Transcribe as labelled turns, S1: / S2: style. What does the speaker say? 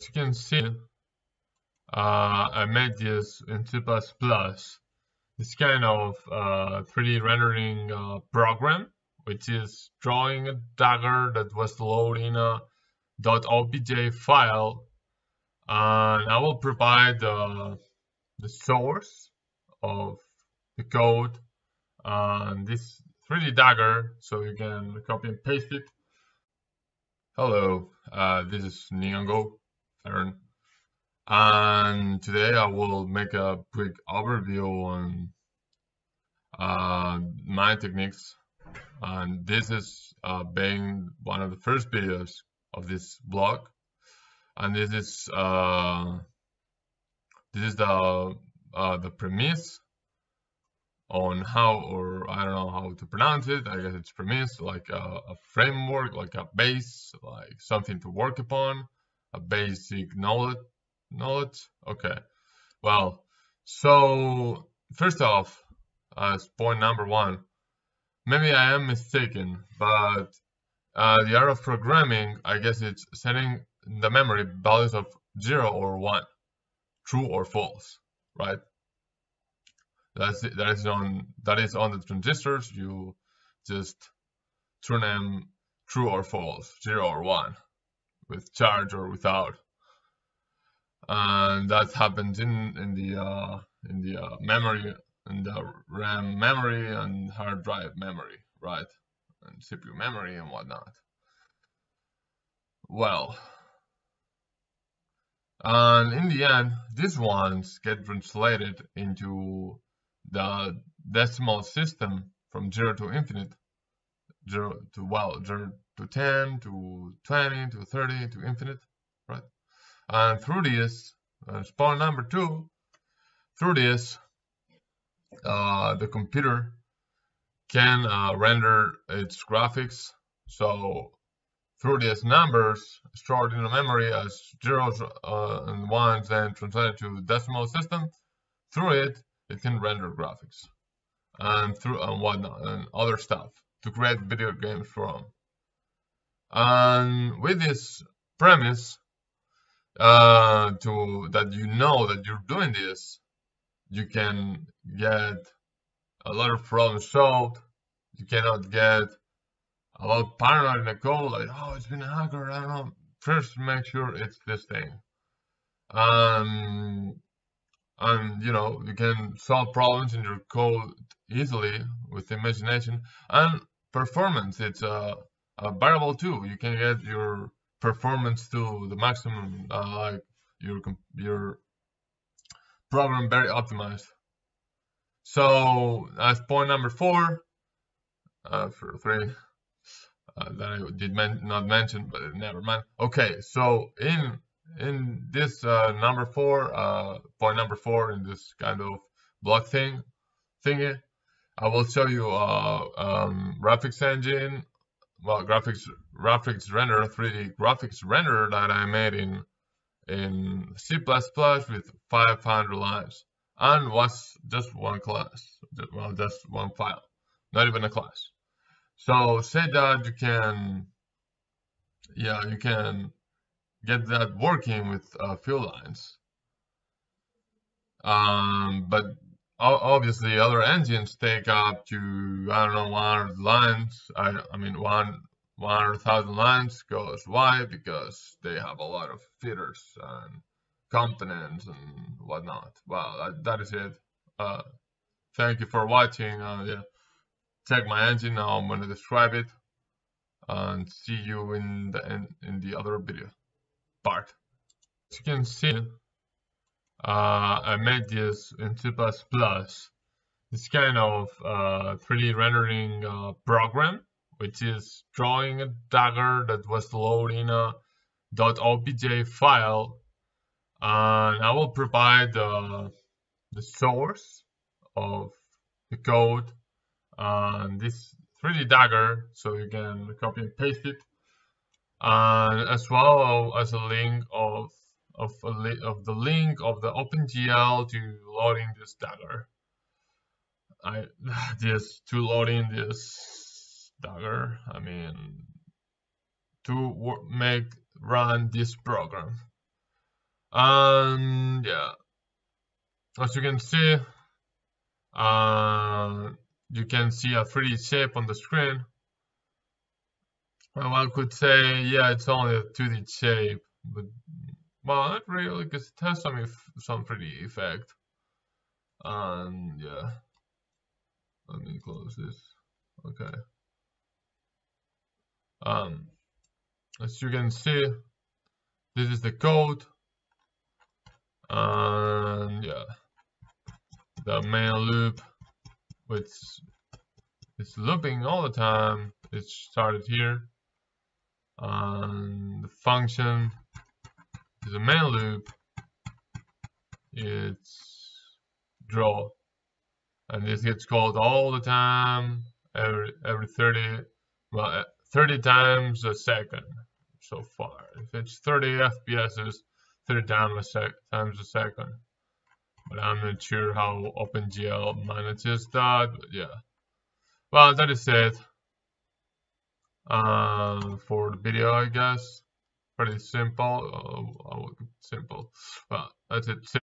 S1: As you can see, I made this in C++. This kind of 3D rendering program, which is drawing a dagger that was loaded in a .obj file, and I will provide the source of the code and this 3D dagger, so you can copy and paste it. Hello, this is Lang ENG Useful, and today I will make a quick overview on my techniques, and this is being one of the first videos of this blog, and this is the premise on how, or I don't know how to pronounce it. I guess it's premise, like a framework, like a base, like something to work upon, a basic knowledge. Okay. Well, so first off, as point number one, maybe I am mistaken, but the art of programming, I guess it's setting the memory values of 0 or 1, true or false, right? That is on the transistors. You just turn them true or false, 0 or 1, with charge or without, and that happens in the memory, in the RAM memory and hard drive memory, right, and CPU memory and whatnot. Well, and in the end, these ones get translated into the decimal system from 0 to infinite, 0 to 10 to 20 to 30 to infinite, right? And through this, point number two, through this, the computer can render its graphics. So through these numbers stored in the memory as zeros and ones, then translated to the decimal system, through it can render graphics and through and whatnot and other stuff to create video games from. And with this premise, that you know that you're doing this, you can get a lot of problems solved. You cannot get a lot of paranoid in the code, like, oh, it's been a hacker, I don't know. First, make sure it's this thing. And you know, you can solve problems in your code easily with imagination. And performance, it's a variable too. You can get your performance to the maximum, like your program very optimized. So as point number four, for three, that I did not mention, but never mind. Okay, so in this number four, point number four, in this kind of block thingy, I will show you graphics engine, well, graphics render, 3D graphics render that I made in C++ with 500 lines, and was just one class, well, just one file, not even a class. So say that you can get that working with a few lines, but obviously other engines take up to, I don't know, 100 lines. I mean 100,000 lines goes. Why? Because they have a lot of feeders and components and whatnot. Well, that is it. Thank you for watching. Yeah. Check my engine. Now I'm going to describe it, and see you in the other video part. As you can see, I made this in C++. This kind of 3D rendering program, which is drawing a dagger that was loaded in a .obj file, and I will provide the source of the code and this 3D dagger, so you can copy and paste it, and as well as a link of the link of the OpenGL to loading this dagger. To loading this dagger, I mean, to run this program. And yeah, as you can see, you can see a 3D shape on the screen. Well, I could say, yeah, it's only a 2D shape, but well, not really, because it has some 3D effect. And yeah, let me close this. Okay. As you can see, this is the code, and yeah, the main loop, which is looping all the time. It started here, and the function is a main loop. It's draw, and this gets called all the time, every 30 times a second so far. If it's 30 FPS, 30 times a second. But I'm not sure how OpenGL manages that. But yeah. Well, that is it for the video, I guess. Pretty simple. Simple. Well, that's it.